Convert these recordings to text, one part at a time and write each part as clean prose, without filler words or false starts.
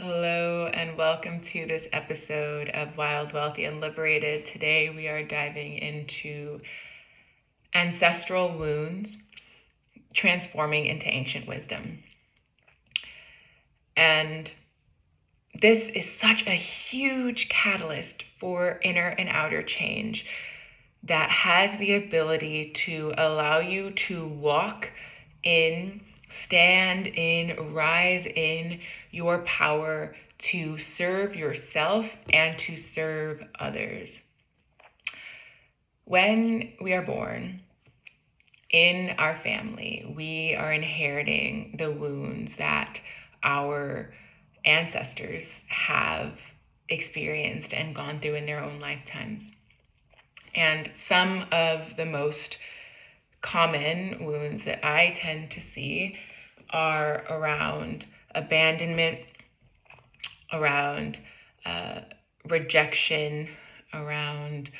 Hello and welcome to this episode of Wild, Wealthy, and Liberated. Today we are diving into ancestral wounds transforming into ancient wisdom. And this is such a huge catalyst for inner and outer change that has the ability to allow you to walk in, stand in, rise in your power to serve yourself and to serve others. When we are born in our family, we are inheriting the wounds that our ancestors have experienced and gone through in their own lifetimes. And some of the most common wounds that I tend to see are around abandonment, around rejection, around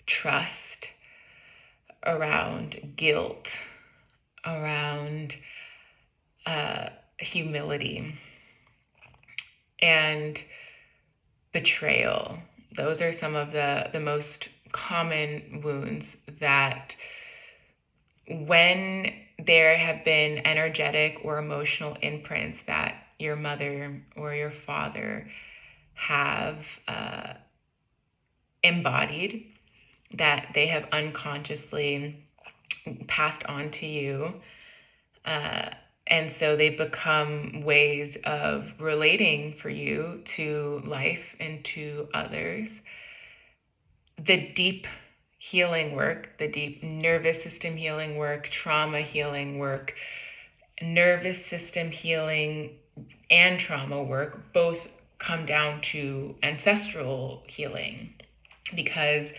trust, around guilt, around humility, and betrayal. Those are some of the most common wounds that, when there have been energetic or emotional imprints that your mother or your father have embodied, that they have unconsciously passed on to you, and so they become ways of relating for you to life and to others. The deep healing work, the deep nervous system healing work, trauma healing work, nervous system healing and trauma work both come down to ancestral healing, because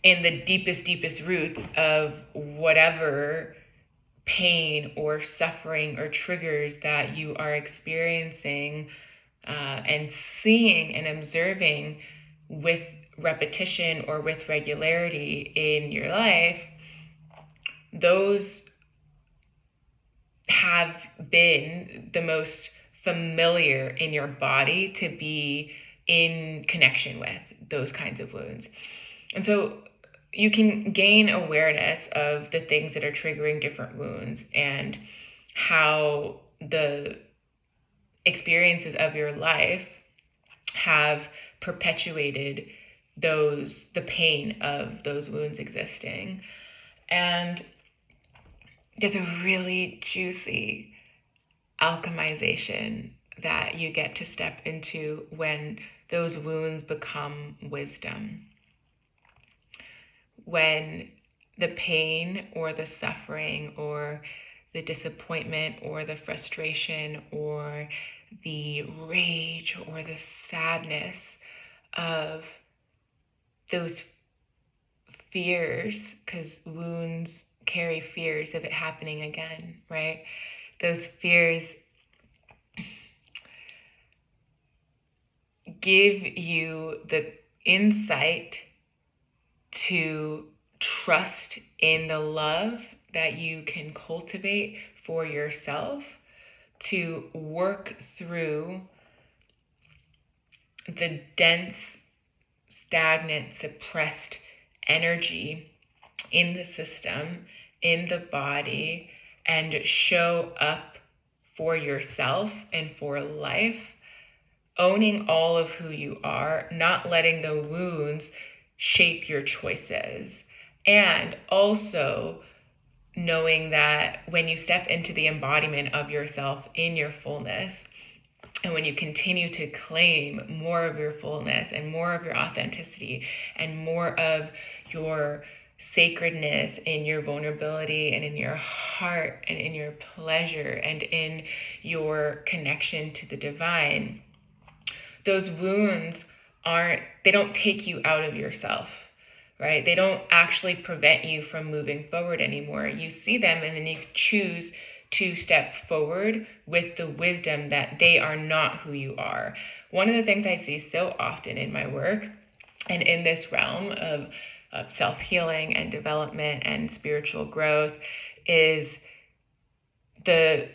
in the deepest roots of whatever pain or suffering or triggers that you are experiencing and seeing and observing with repetition or with regularity in your life, those have been the most familiar in your body to be in connection with those kinds of wounds. And so you can gain awareness of the things that are triggering different wounds and how the experiences of your life have perpetuated the pain of those wounds existing. And there's a really juicy alchemization that you get to step into when those wounds become wisdom. When the pain or the suffering or the disappointment or the frustration or the rage or the sadness of those fears, because wounds carry fears of it happening again, right? Those fears give you the insight to trust in the love that you can cultivate for yourself, to work through the dense, stagnant, suppressed energy in the system, in the body, and show up for yourself and for life, owning all of who you are, not letting the wounds shape your choices. And also knowing that when you step into the embodiment of yourself in your fullness, and when you continue to claim more of your fullness and more of your authenticity and more of your sacredness in your vulnerability and in your heart and in your pleasure and in your connection to the divine, those wounds they don't take you out of yourself, right? They don't actually prevent you from moving forward anymore. You see them and then you choose to step forward with the wisdom that they are not who you are. One of the things I see so often in my work and in this realm of self-healing and development and spiritual growth is the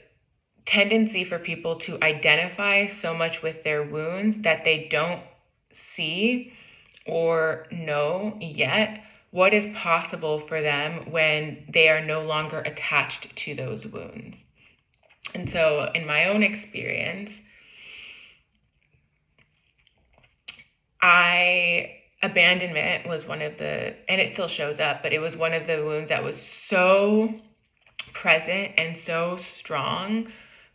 tendency for people to identify so much with their wounds that they don't see or know yet what is possible for them when they are no longer attached to those wounds. And so in my own experience, abandonment was one of the, and it still shows up, but it was one of the wounds that was so present and so strong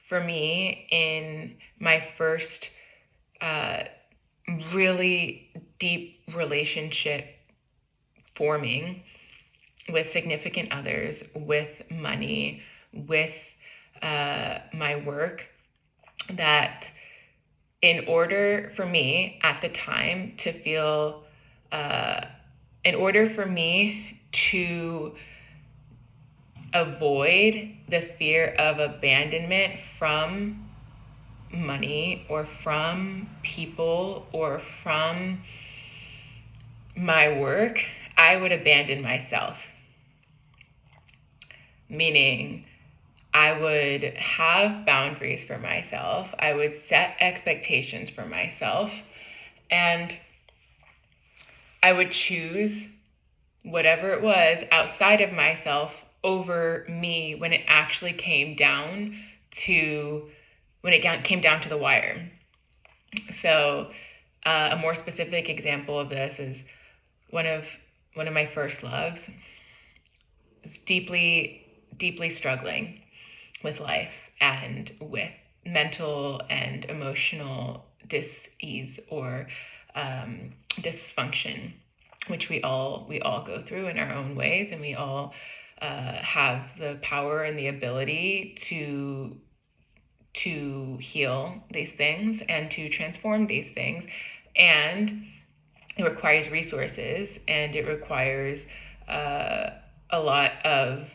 for me in my first really deep relationship forming with significant others, with money, with my work, that in order for me at the time to feel, in order for me to avoid the fear of abandonment from money or from people or from my work, I would abandon myself. Meaning, I would have boundaries for myself. I would set expectations for myself. And I would choose whatever it was outside of myself over me when it actually came down to the wire. So a more specific example of this is one of my first loves is deeply, deeply struggling with life and with mental and emotional dis-ease or dysfunction, which we all go through in our own ways, and we all have the power and the ability to heal these things and to transform these things. And it requires resources, and it requires a lot of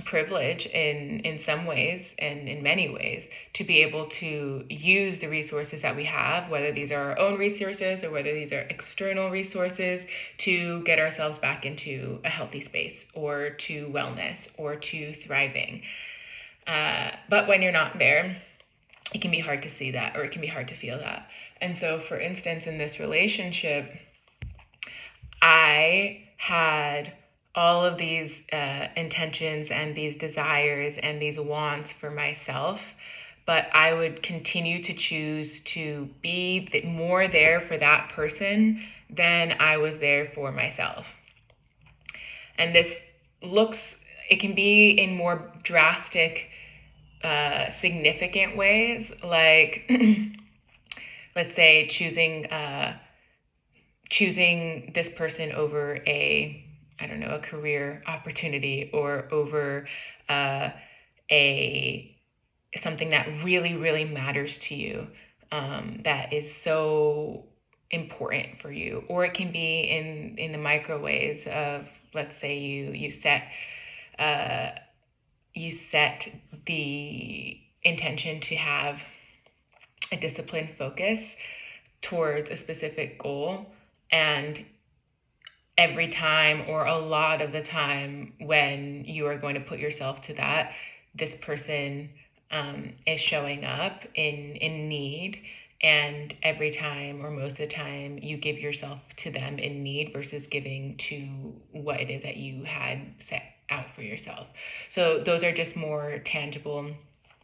privilege in some ways and in many ways to be able to use the resources that we have, whether these are our own resources or whether these are external resources, to get ourselves back into a healthy space or to wellness or to thriving. But when you're not there, it can be hard to see that, or it can be hard to feel that. And so, for instance, in this relationship, I had all of these intentions and these desires and these wants for myself, but I would continue to choose to be more there for that person than I was there for myself. And it can be in more drastic, significant ways, like let's say choosing this person over a career opportunity, or over something that really, really matters to you, that is so important for you. Or it can be in the micro ways of, let's say you set the intention to have a disciplined focus towards a specific goal, and every time, or a lot of the time, when you are going to put yourself to that, this person is showing up in need, and every time, or most of the time, you give yourself to them in need versus giving to what it is that you had set out for yourself. So those are just more tangible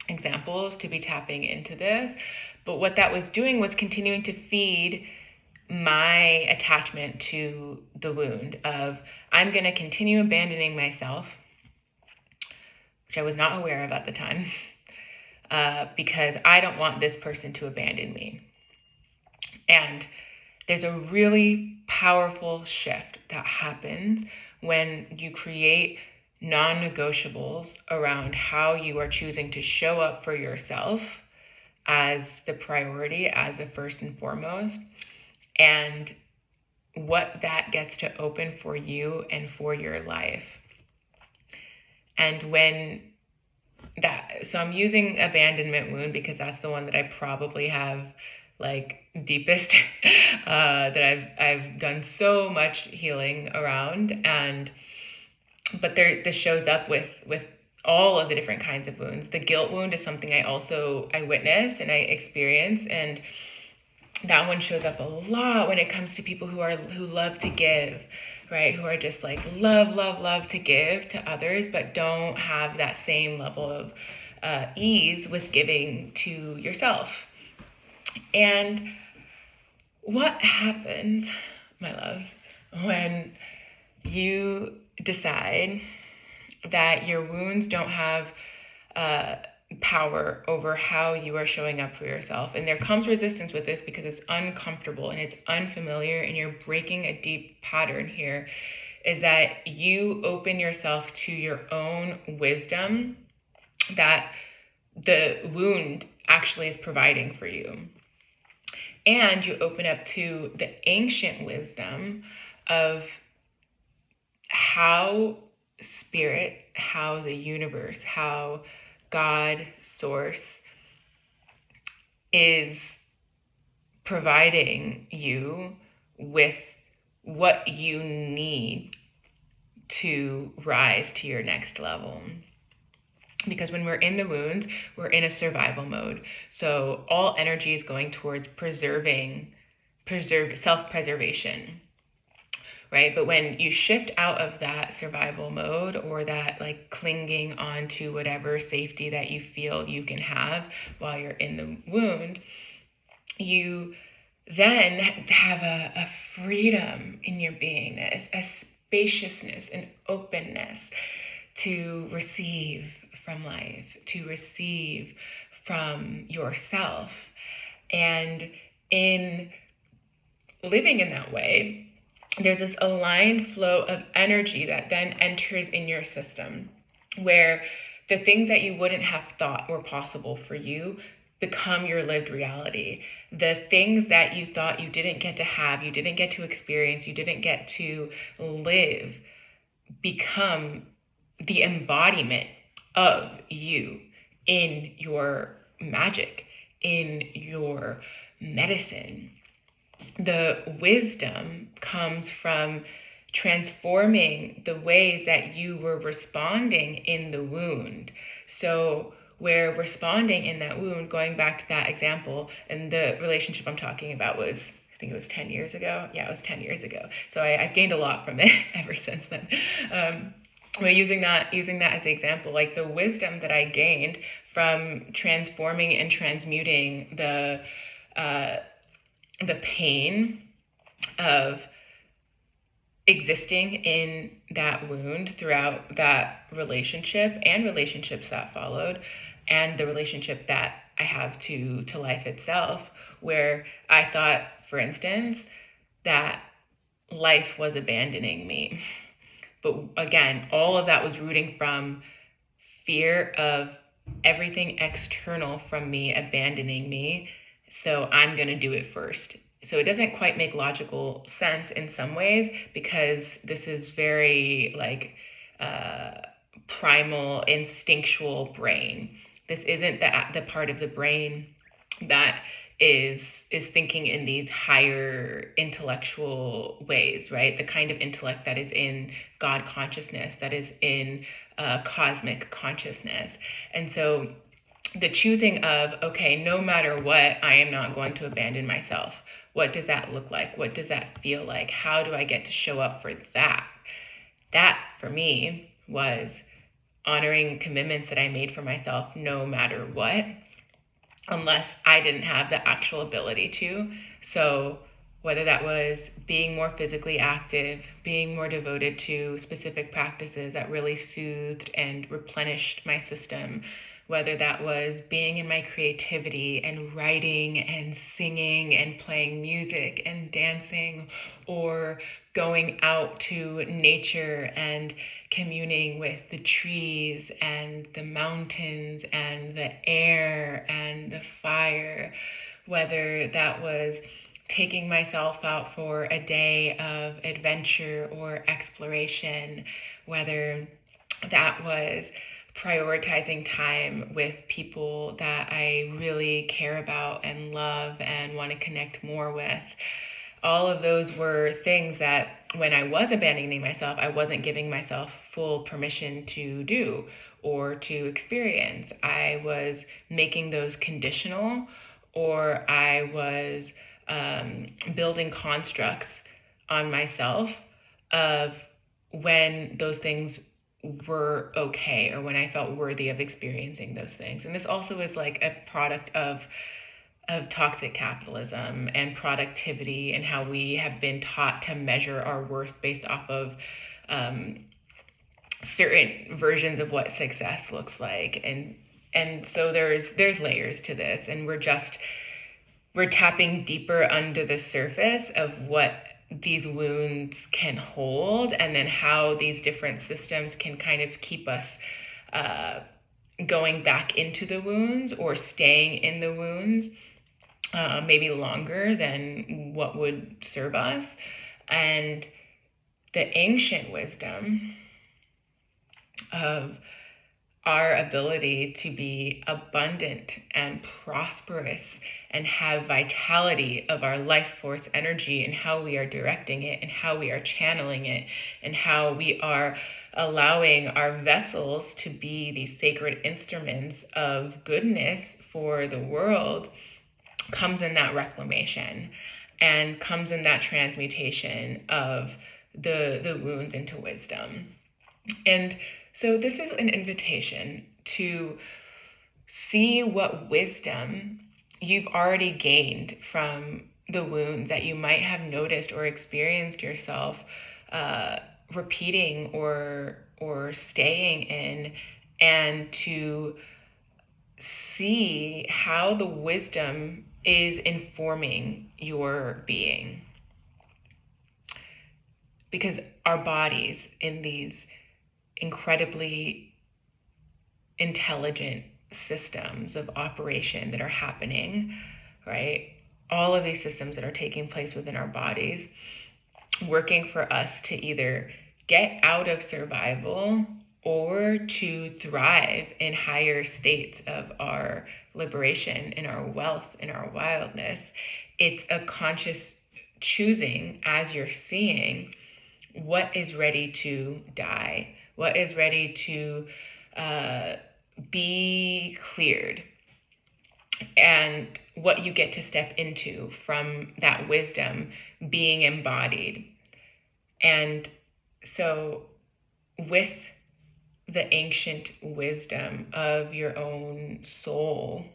examples to be tapping into this. But what that was doing was continuing to feed my attachment to the wound of, I'm going to continue abandoning myself, which I was not aware of at the time, because I don't want this person to abandon me. And there's a really powerful shift that happens when you create non-negotiables around how you are choosing to show up for yourself as the priority, as the first and foremost, and what that gets to open for you and for your life. And so I'm using abandonment wound because that's the one that I probably have deepest, that I've done so much healing around. But this shows up with all of the different kinds of wounds. The guilt wound is something I witness and I experience, and that one shows up a lot when it comes to people who love to give, right? Who are just like love to give to others, but don't have that same level of ease with giving to yourself. And what happens, my loves, when you decide that your wounds don't have power over how you are showing up for yourself? And there comes resistance with this because it's uncomfortable and it's unfamiliar, and you're breaking a deep pattern here, is that you open yourself to your own wisdom that the wound actually is providing for you. And you open up to the ancient wisdom of how spirit, how the universe, how God, source, is providing you with what you need to rise to your next level. Because when we're in the wounds, we're in a survival mode. So all energy is going towards self-preservation, right? But when you shift out of that survival mode, or that like clinging on to whatever safety that you feel you can have while you're in the wound, you then have a freedom in your beingness, a spaciousness, an openness to receive from life, to receive from yourself. And in living in that way, there's this aligned flow of energy that then enters in your system, where the things that you wouldn't have thought were possible for you become your lived reality. The things that you thought you didn't get to have, you didn't get to experience, you didn't get to live, become the embodiment of you in your magic, in your medicine. The wisdom comes from transforming the ways that you were responding in the wound. So where responding in that wound, going back to that example, and the relationship I'm talking about was, I think it was 10 years ago. Yeah, it was 10 years ago. So I've gained a lot from it ever since then. But using that as an example, like the wisdom that I gained from transforming and transmuting the pain of existing in that wound throughout that relationship and relationships that followed, and the relationship that I have to life itself, where I thought, for instance, that life was abandoning me. But again, all of that was rooting from fear of everything external from me abandoning me. So I'm going to do it first. So it doesn't quite make logical sense in some ways, because this is very like primal, instinctual brain. This isn't the part of the brain that is thinking in these higher intellectual ways, right? The kind of intellect that is in God consciousness, that is in cosmic consciousness. And so the choosing of, okay, no matter what, I am not going to abandon myself. What does that look like? What does that feel like? How do I get to show up for that? That, for me, was honoring commitments that I made for myself no matter what, unless I didn't have the actual ability to. So whether that was being more physically active, being more devoted to specific practices that really soothed and replenished my system, whether that was being in my creativity and writing and singing and playing music and dancing, or going out to nature and communing with the trees and the mountains and the air and the fire, whether that was taking myself out for a day of adventure or exploration, whether that was prioritizing time with people that I really care about and love and want to connect more with, all of those were things that when I was abandoning myself, I wasn't giving myself full permission to do or to experience. I was making those conditional, or I was building constructs on myself of when those things were okay, or when I felt worthy of experiencing those things. And this also is like a product of toxic capitalism and productivity, and how we have been taught to measure our worth based off of certain versions of what success looks like. And so there's layers to this, and we're tapping deeper under the surface of what these wounds can hold, and then how these different systems can kind of keep us going back into the wounds, or staying in the wounds maybe longer than what would serve us. And the ancient wisdom of our ability to be abundant and prosperous and have vitality of our life force energy, and how we are directing it, and how we are channeling it, and how we are allowing our vessels to be these sacred instruments of goodness for the world, comes in that reclamation, and comes in that transmutation of the wounds into wisdom. And so this is an invitation to see what wisdom you've already gained from the wounds that you might have noticed or experienced yourself repeating or staying in, and to see how the wisdom is informing your being. Because our bodies, in these incredibly intelligent systems of operation that are happening, right? All of these systems that are taking place within our bodies, working for us to either get out of survival or to thrive in higher states of our liberation, in our wealth, in our wildness. It's a conscious choosing as you're seeing what is ready to die, what is ready to be cleared, and what you get to step into from that wisdom being embodied. And so with the ancient wisdom of your own soul,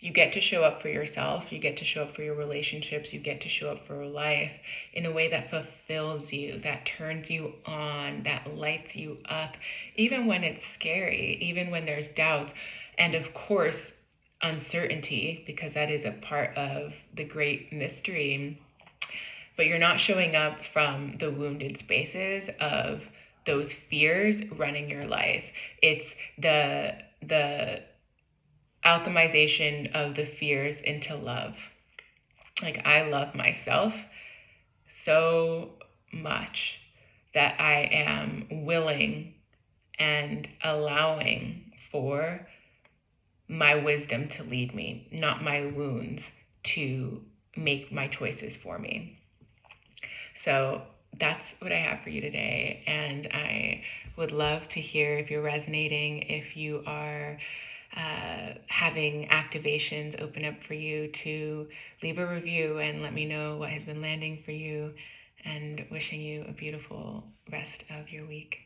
you get to show up for yourself, you get to show up for your relationships, you get to show up for life in a way that fulfills you, that turns you on, that lights you up, even when it's scary, even when there's doubts, and of course, uncertainty, because that is a part of the great mystery. But you're not showing up from the wounded spaces of those fears running your life. It's the alchemization of the fears into love. Like, I love myself so much that I am willing and allowing for my wisdom to lead me, not my wounds to make my choices for me. So that's what I have for you today. And I would love to hear if you're resonating, if you are having activations open up for you, to leave a review and let me know what has been landing for you, and wishing you a beautiful rest of your week.